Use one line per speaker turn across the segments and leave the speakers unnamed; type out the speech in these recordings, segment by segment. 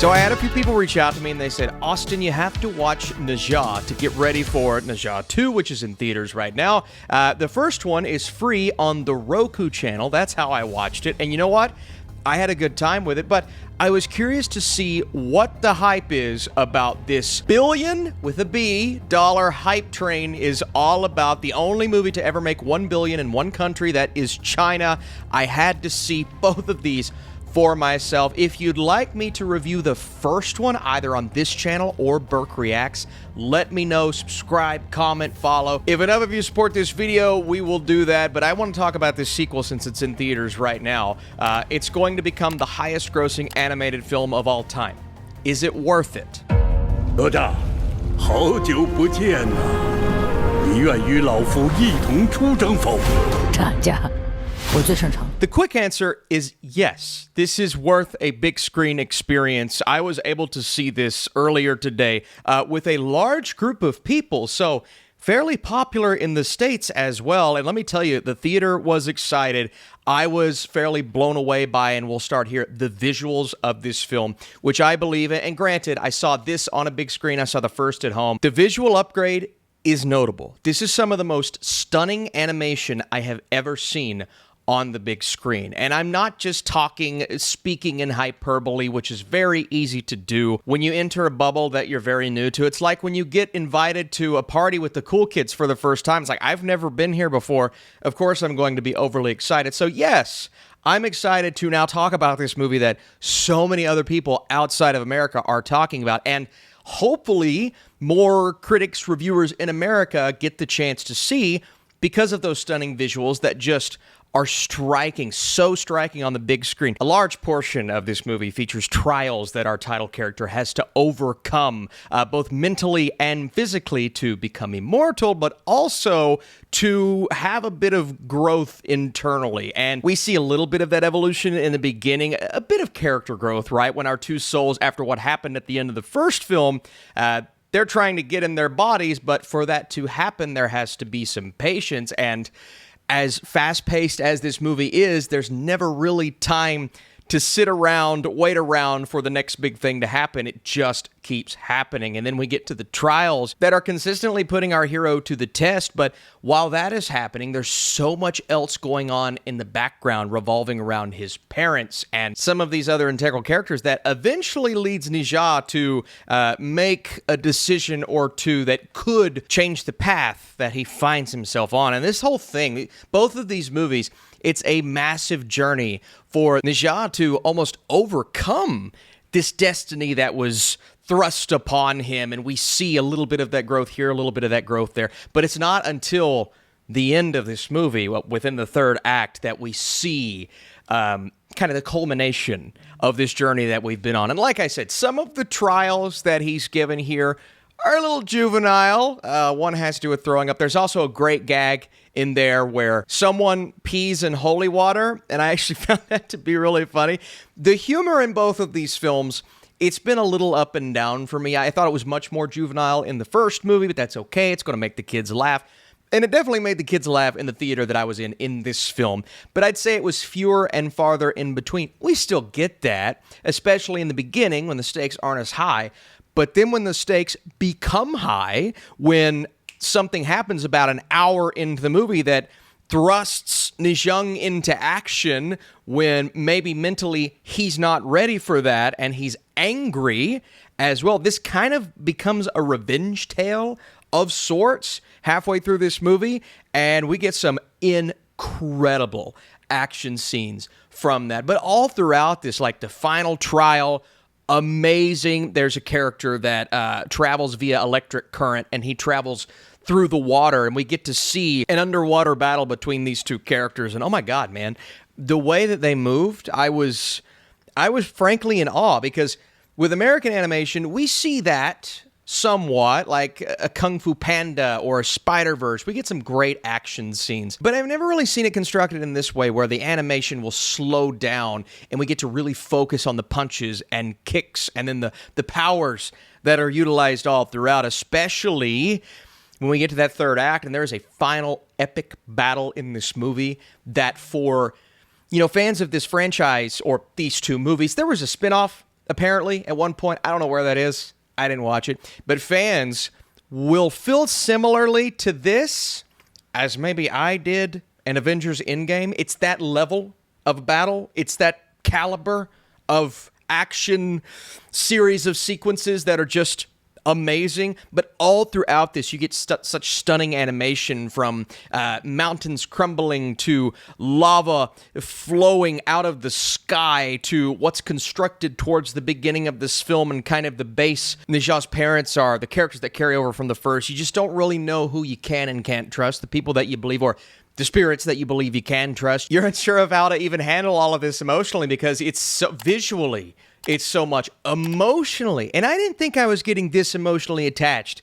So I had a few people reach out to me and they said, Austin, you have to watch Ne Zha to get ready for Ne Zha 2, which is in theaters right now. The first one is free on the Roku channel. That's how I watched it. And you know what? I had a good time with it, but I was curious to see what the hype is about this billion, with a B, dollar hype train is all about. The only movie to ever make $1 billion in one country, that is China. I had to see both of these for myself. If you'd like me to review the first one, either on this channel or Burke Reacts, let me know, subscribe, comment, follow. If enough of you support this video, we will do that, but I want to talk about this sequel since it's in theaters right now. It's going to become the highest grossing animated film of all time. Is it worth it?
哪吒，好久不见呐！你愿与老夫一同出征否？
战家。
The quick answer is yes. This is worth a big screen experience. I was able to see this earlier today with a large group of people, so fairly popular in the States as well. And let me tell you, the theater was excited. I was fairly blown away by, and we'll start here, the visuals of this film, which I believe in. And granted, I saw this on a big screen. I saw the first at home. The visual upgrade is notable. This is some of the most stunning animation I have ever seen on the big screen. And I'm not just speaking in hyperbole, which is very easy to do when you enter a bubble that you're very new to. It's like when you get invited to a party with the cool kids for the first time. It's like, I've never been here before. Of course, I'm going to be overly excited. So yes, I'm excited to now talk about this movie that so many other people outside of America are talking about. And hopefully more critics, reviewers in America get the chance to see because of those stunning visuals that just are so striking on the big screen. A large portion of this movie features trials that our title character has to overcome, both mentally and physically, to become immortal, but also to have a bit of growth internally. And we see a little bit of that evolution in the beginning, a bit of character growth, right? When our two souls, after what happened at the end of the first film, they're trying to get in their bodies, but for that to happen, there has to be some patience. And as fast-paced as this movie is, there's never really time to sit around, wait around for the next big thing to happen. It just keeps happening. And then we get to the trials that are consistently putting our hero to the test. But while that is happening, there's so much else going on in the background revolving around his parents and some of these other integral characters that eventually leads Ne Zha to make a decision or two that could change the path that he finds himself on. And this whole thing, both of these movies, it's a massive journey for Ne Zha to almost overcome this destiny that was thrust upon him. And we see a little bit of that growth here, a little bit of that growth there. But it's not until the end of this movie, within the third act, that we see kind of the culmination of this journey that we've been on. And like I said, some of the trials that he's given here are a little juvenile. One has to do with throwing up. There's also a great gag in there where someone pees in holy water, and I actually found that to be really funny. The humor in both of these films, it's been a little up and down for me. I thought it was much more juvenile in the first movie, but that's okay. It's going to make the kids laugh. And it definitely made the kids laugh in the theater that I was in this film. But I'd say it was fewer and farther in between. We still get that, especially in the beginning when the stakes aren't as high. But then when the stakes become high, when something happens about an hour into the movie that thrusts Ne Zha into action, when maybe mentally he's not ready for that and he's angry as well. This kind of becomes a revenge tale of sorts halfway through this movie, and we get some incredible action scenes from that. But all throughout this, like the final trial, amazing. There's a character that travels via electric current, and he travels through the water, and we get to see an underwater battle between these two characters. And oh my God, man, the way that they moved, I was frankly in awe, because with American animation, we see that somewhat, like a Kung Fu Panda or a Spider-Verse. We get some great action scenes, but I've never really seen it constructed in this way, where the animation will slow down and we get to really focus on the punches and kicks and then the powers that are utilized all throughout, especially when we get to that third act and there is a final epic battle in this movie that, for fans of this franchise or these two movies, there was a spinoff apparently, at one point. I don't know where that is. I didn't watch it. But fans will feel similarly to this as maybe I did in Avengers Endgame. It's that level of battle. It's that caliber of action series of sequences that are just amazing. But all throughout this, you get such stunning animation, from mountains crumbling to lava flowing out of the sky to what's constructed towards the beginning of this film, and kind of the base. Neja's parents are the characters that carry over from the first. You just don't really know who you can and can't trust, the people that you believe, or the spirits that you believe you can trust. You're unsure of how to even handle all of this emotionally, because it's so visually, it's so much emotionally. And I didn't think I was getting this emotionally attached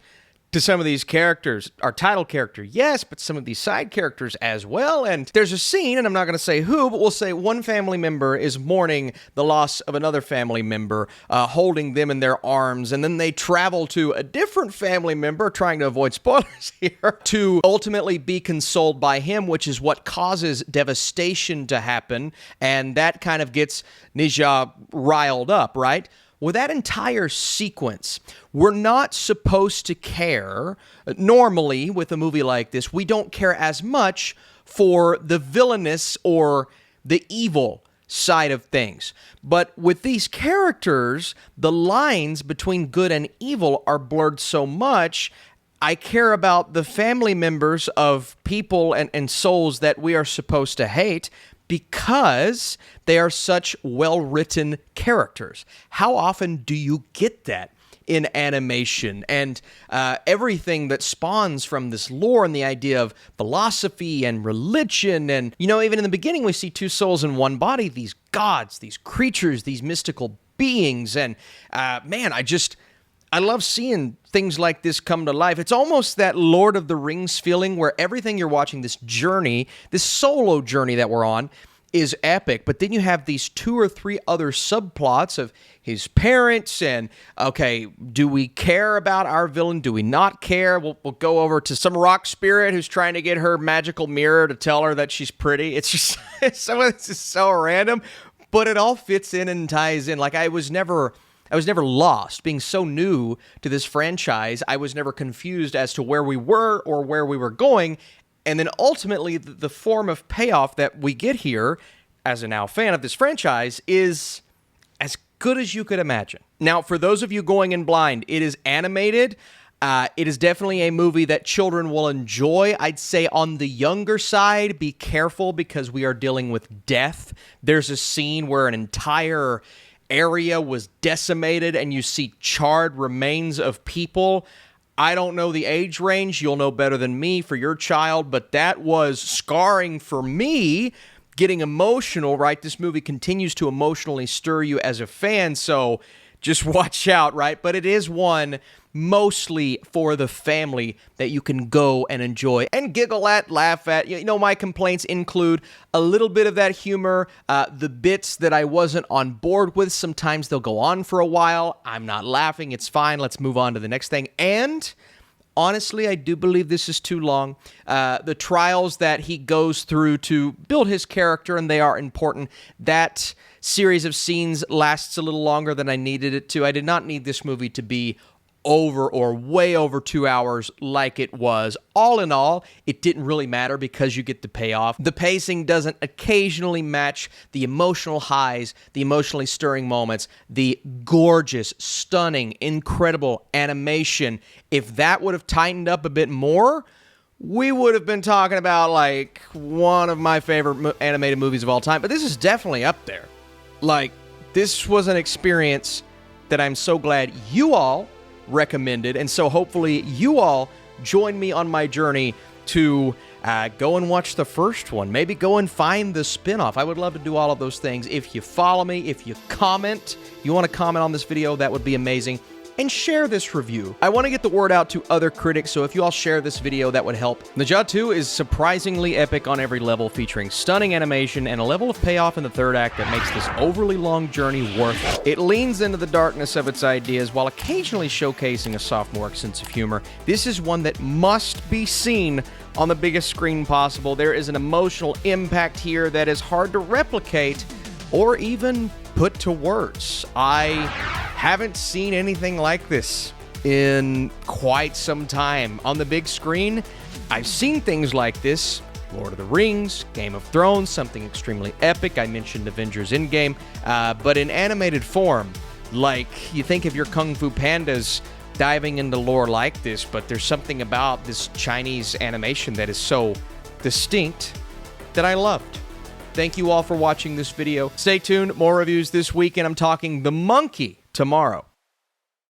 to some of these characters. Our title character, yes, but some of these side characters as well. And there's a scene, and I'm not going to say who, but we'll say one family member is mourning the loss of another family member, holding them in their arms, and then they travel to a different family member, trying to avoid spoilers here, to ultimately be consoled by him, which is what causes devastation to happen, and that kind of gets Neja riled up, right? With that entire sequence, we're not supposed to care. Normally, with a movie like this, we don't care as much for the villainous or the evil side of things. But with these characters, the lines between good and evil are blurred so much. I care about the family members of people and souls that we are supposed to hate, because they are such well-written characters. How often do you get that in animation? And everything that spawns from this lore, and the idea of philosophy and religion. And, you know, even in the beginning, we see two souls in one body, these gods, these creatures, these mystical beings. And man, I love seeing things like this come to life. It's almost that Lord of the Rings feeling, where everything you're watching, this journey, this solo journey that we're on, is epic. But then you have these 2 or 3 other subplots of his parents, and, okay, do we care about our villain? Do we not care? We'll go over to some rock spirit who's trying to get her magical mirror to tell her that she's pretty. It's just, some of this is so random, but it all fits in and ties in. Like, I was never lost. Being so new to this franchise, I was never confused as to where we were or where we were going. And then ultimately, the form of payoff that we get here, as a now fan of this franchise, is as good as you could imagine. Now, for those of you going in blind, it is animated. It is definitely a movie that children will enjoy. I'd say on the younger side, be careful, because we are dealing with death. There's a scene where an entire area was decimated and you see charred remains of people. I don't know the age range. You'll know better than me for your child, but that was scarring for me, getting emotional, right? This movie continues to emotionally stir you as a fan, so just watch out, right? But it is one mostly for the family that you can go and enjoy and giggle at, laugh at. You know, my complaints include a little bit of that humor, the bits that I wasn't on board with. Sometimes they'll go on for a while. I'm not laughing. It's fine. Let's move on to the next thing. And honestly, I do believe this is too long. The trials that he goes through to build his character, and they are important, that series of scenes lasts a little longer than I needed it to. I did not need this movie to be over or way over 2 hours like it was. All in all, it didn't really matter, because you get the payoff. The pacing doesn't occasionally match the emotional highs, the emotionally stirring moments, the gorgeous, stunning, incredible animation. If that would have tightened up a bit more, we would have been talking about, like, one of my favorite animated movies of all time. But this is definitely up there. Like, this was an experience that I'm so glad you all recommended, and so hopefully you all join me on my journey to go and watch the first one. Maybe go and find the spin-off. I would love to do all of those things. If you follow me, if you comment, you want to comment on this video, that would be amazing. And share this review. I want to get the word out to other critics, so if you all share this video, that would help. Neja 2 is surprisingly epic on every level, featuring stunning animation and a level of payoff in the third act that makes this overly long journey worth it. It leans into the darkness of its ideas while occasionally showcasing a sophomoric sense of humor. This is one that must be seen on the biggest screen possible. There is an emotional impact here that is hard to replicate or even put to words. I haven't seen anything like this in quite some time. On the big screen, I've seen things like this. Lord of the Rings, Game of Thrones, something extremely epic. I mentioned Avengers Endgame. But in animated form, like you think of your Kung Fu Pandas diving into lore like this, but there's something about this Chinese animation that is so distinct that I loved. Thank you all for watching this video. Stay tuned, more reviews this week, and I'm talking The Monkey tomorrow.